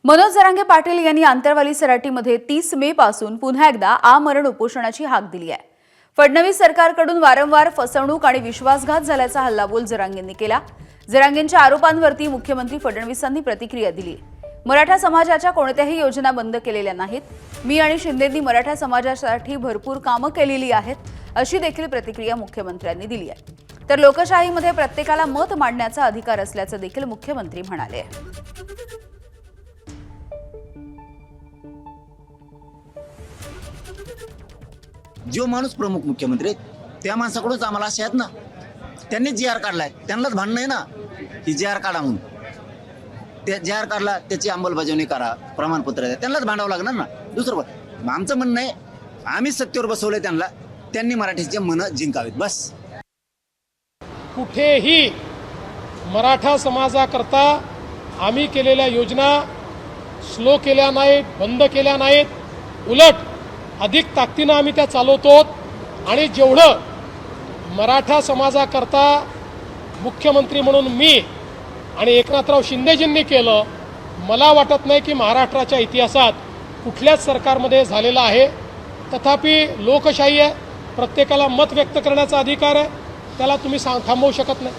मनोज जरांगे पाटील यांनी आंतरवाली सराटीमध्ये 30 मे पासून पुन्हा एकदा आमरण उपोषणाची हाक दिली आहे। फडणवीस सरकारकडून वारंवार फसवणूक आणि विश्वासघात झाल्याचा हल्लाबोल जरांगेंनी केला। जरांगेंच्या आरोपांवरती मुख्यमंत्री फडणवीसांनी प्रतिक्रिया दिली। मराठा समाजाच्या कोणत्याही योजना बंद केलेल्या नाहीत। मी आणि शिंदेंनी मराठा समाजासाठी भरपूर कामं केलेली आहेत, अशी देखील प्रतिक्रिया मुख्यमंत्र्यांनी दिली आहे। तर लोकशाहीमध्ये प्रत्येकाला मत मांडण्याचा अधिकार असल्याचं देखील मुख्यमंत्री म्हणाले। जो माणूस प्रमुख मुख्यमंत्री त्या माणसाकडूनच आम्हाला असे आहेत ना, त्यांनी जी.आर. काढलाय, त्यांनाच भांडण आहे ना की जी.आर. काढा म्हणून। त्या जी.आर. काढला त्याची अंमलबजावणी करा, प्रमाणपत्र द्या, त्यांनाच भांडावं लागणार ना। दुसरं आमचं म्हणणं आहे, आम्ही सत्तेवर बसवलंय त्यांना, त्यांनी मराठीचे मन जिंकावेत बस। कुठेही मराठा समाजाकरता आम्ही केलेल्या योजना स्लो केल्या नाहीत, बंद केल्या नाहीत, उलट अधिक ताकदीनं आम्ही त्या चालवतो। आणि जेवढं मराठा समाजाकरता मुख्यमंत्री म्हणून मी आणि एकनाथराव शिंदेजींनी केलं, मला वाटत नाही की महाराष्ट्राच्या इतिहासात कुठल्याच सरकारमध्ये झालेलं आहे। तथापि लोकशाही आहे, प्रत्येकाला मत व्यक्त करण्याचा अधिकार आहे, त्याला तुम्ही थांबवू शकत नाही।